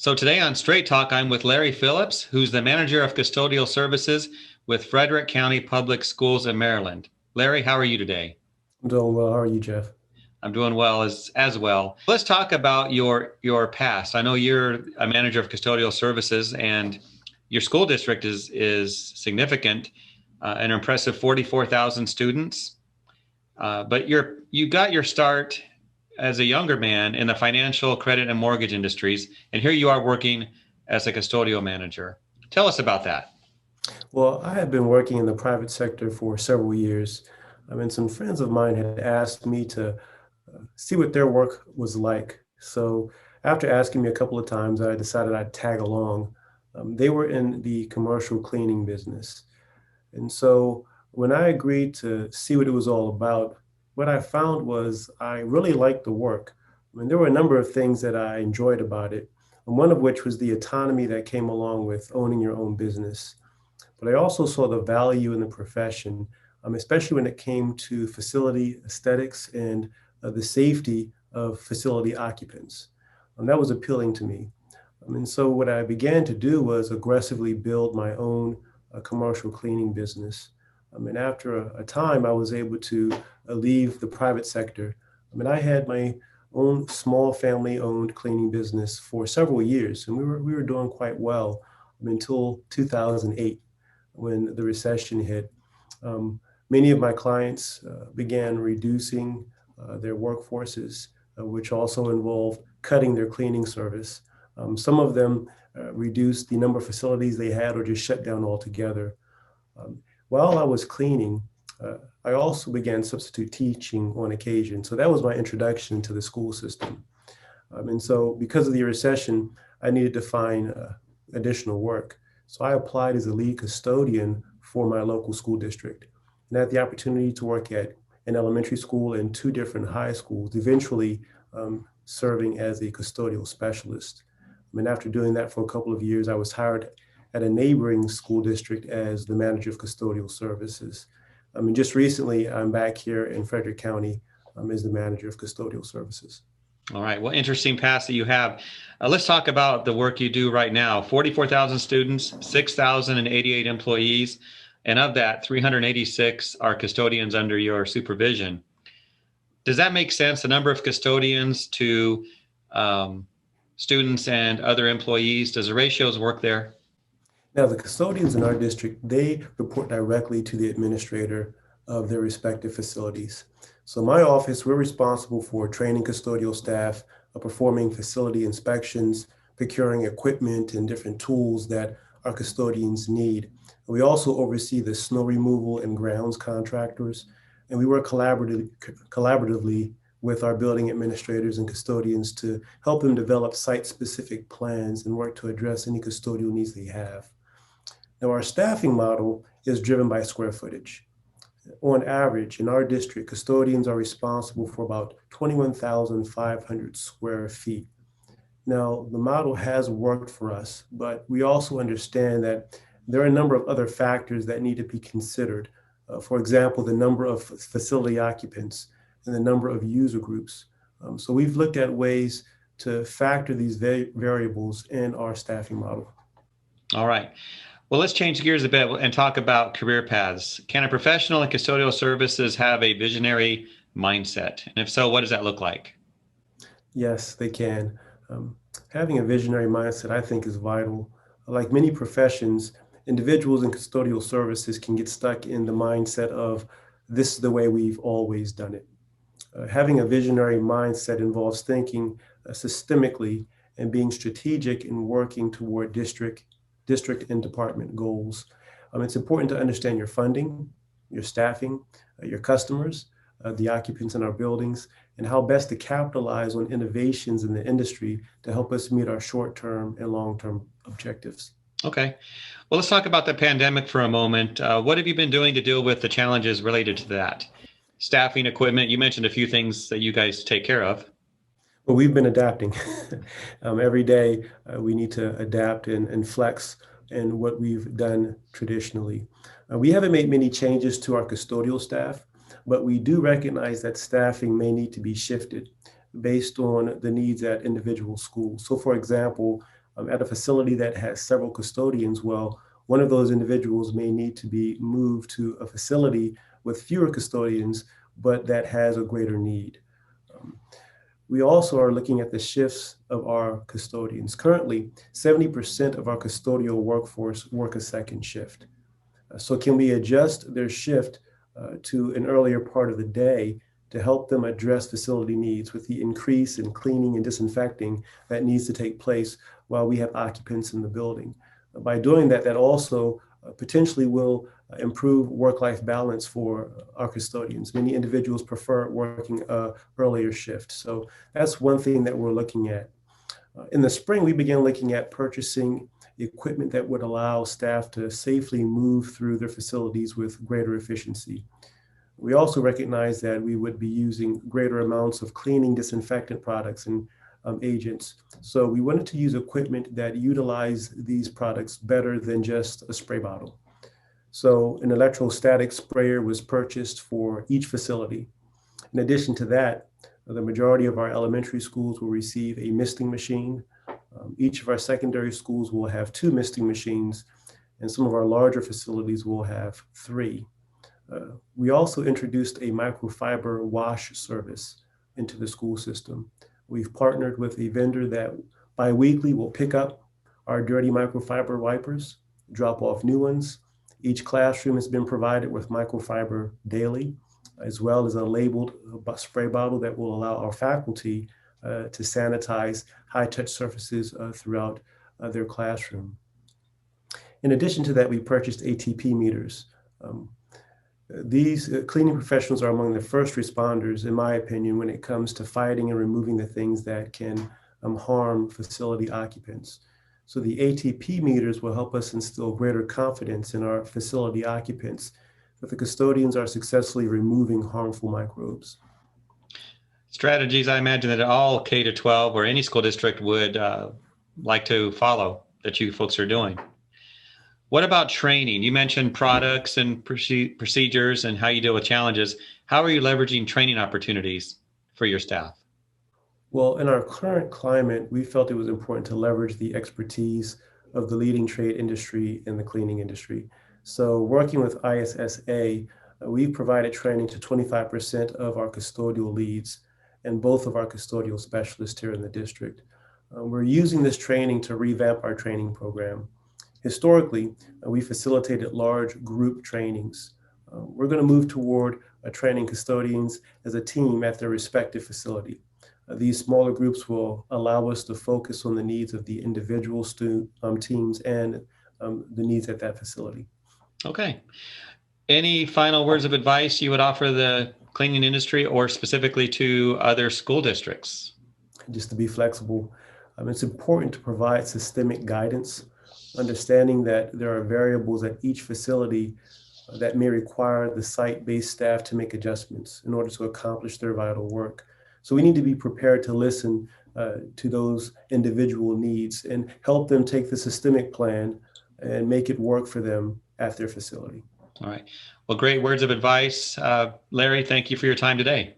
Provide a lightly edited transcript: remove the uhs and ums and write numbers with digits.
So today on Straight Talk, I'm with Larry Phillips, who's the manager of custodial services with Frederick County Public Schools in Maryland. Larry, how are you today? I'm doing well. How are you, Jeff? I'm doing well as well. Let's talk about your past. I know you're a manager of custodial services, and your school district is significant, an impressive 44,000 students. But you got your start as a younger man in the financial, credit, and mortgage industries, and here you are working as a custodial manager. Tell us about that. Well, I have been working in the private sector for several years. Some friends of mine had asked me to see what their work was like. So, after asking me a couple of times, I decided I'd tag along. They were in the commercial cleaning business. And so, when I agreed to see what it was all about, what I found was I really liked the work. There were a number of things that I enjoyed about it, and one of which was the autonomy that came along with owning your own business. But I also saw the value in the profession, especially when it came to facility aesthetics and the safety of facility occupants. That was appealing to me. And so what I began to do was aggressively build my own commercial cleaning business. And after a time, I was able to leave the private sector. I had my own small family-owned cleaning business for several years, and we were doing quite well until 2008, when the recession hit. Many of my clients began reducing their workforces, which also involved cutting their cleaning service. Some of them reduced the number of facilities they had or just shut down altogether. While I was cleaning, I also began substitute teaching on occasion. So that was my introduction to the school system. And so because of the recession, I needed to find additional work. So I applied as a lead custodian for my local school district, and I had the opportunity to work at an elementary school and two different high schools, eventually serving as a custodial specialist. After doing that for a couple of years, I was hired at a neighboring school district as the manager of custodial services. Just recently, I'm back here in Frederick County as the manager of custodial services. All right. Well, interesting past that you have. Let's talk about the work you do right now. 44,000 students, 6,088 employees, and of that, 386 are custodians under your supervision. Does that make sense? The number of custodians to students and other employees, does the ratios work there? Now, the custodians in our district, they report directly to the administrator of their respective facilities. So my office, we're responsible for training custodial staff, performing facility inspections, procuring equipment and different tools that our custodians need. We also oversee the snow removal and grounds contractors, and we work collaboratively with our building administrators and custodians to help them develop site-specific plans and work to address any custodial needs they have. Now, our staffing model is driven by square footage. On average, in our district, custodians are responsible for about 21,500 square feet. Now, the model has worked for us, but we also understand that there are a number of other factors that need to be considered. For example, the number of facility occupants and the number of user groups. So we've looked at ways to factor these variables in our staffing model. All right. Well, let's change gears a bit and talk about career paths. Can a professional in custodial services have a visionary mindset? And if so, what does that look like? Yes, they can. Having a visionary mindset, I think, is vital. Like many professions, individuals in custodial services can get stuck in the mindset of this is the way we've always done it. Having a visionary mindset involves thinking systemically and being strategic in working toward district and department goals. It's important to understand your funding, your staffing, your customers, the occupants in our buildings, and how best to capitalize on innovations in the industry to help us meet our short-term and long-term objectives. Okay. Well, let's talk about the pandemic for a moment. What have you been doing to deal with the challenges related to that? Staffing, equipment, you mentioned a few things that you guys take care of. Well, we've been adapting. Every day, we need to adapt and flex in what we've done traditionally. We haven't made many changes to our custodial staff, but we do recognize that staffing may need to be shifted based on the needs at individual schools. So, for example, At a facility that has several custodians, well, one of those individuals may need to be moved to a facility with fewer custodians, but that has a greater need. Um, we also are looking at the shifts of our custodians. Currently, 70% of our custodial workforce work a second shift. So can we adjust their shift to an earlier part of the day to help them address facility needs with the increase in cleaning and disinfecting that needs to take place while we have occupants in the building? By doing that, that also potentially will improve work-life balance for our custodians. Many individuals prefer working earlier shift. So that's one thing that we're looking at. In the spring, we began looking at purchasing equipment that would allow staff to safely move through their facilities with greater efficiency. We also recognize that we would be using greater amounts of cleaning disinfectant products and agents. So we wanted to use equipment that utilize these products better than just a spray bottle. So an electrostatic sprayer was purchased for each facility. In addition to that, the majority of our elementary schools will receive a misting machine. Each of our secondary schools will have 2 misting machines, and some of our larger facilities will have 3. We also introduced a microfiber wash service into the school system. We've partnered with a vendor that biweekly will pick up our dirty microfiber wipers, drop off new ones. Each classroom has been provided with microfiber daily, as well as a labeled spray bottle that will allow our faculty to sanitize high-touch surfaces throughout their classroom. In addition to that, we purchased ATP meters. These cleaning professionals are among the first responders, in my opinion, when it comes to fighting and removing the things that can harm facility occupants. So the ATP meters will help us instill greater confidence in our facility occupants that the custodians are successfully removing harmful microbes. Strategies I imagine that all K-12 or any school district would like to follow that you folks are doing. What about training? You mentioned products and procedures and how you deal with challenges. How are you leveraging training opportunities for your staff? Well, in our current climate, we felt it was important to leverage the expertise of the leading trade industry in the cleaning industry. So working with ISSA, we've provided training to 25% of our custodial leads and both of our custodial specialists here in the district. We're using this training to revamp our training program. Historically, we facilitated large group trainings. We're going to move toward training custodians as a team at their respective facility. These smaller groups will allow us to focus on the needs of the individual teams and the needs at that facility. Okay. Any final words of advice you would offer the cleaning industry or specifically to other school districts? Just to be flexible. It's important to provide systemic guidance, understanding that there are variables at each facility that may require the site-based staff to make adjustments in order to accomplish their vital work. So we need to be prepared to listen to those individual needs and help them take the systemic plan and make it work for them at their facility. All right. Well, great words of advice. Larry, thank you for your time today.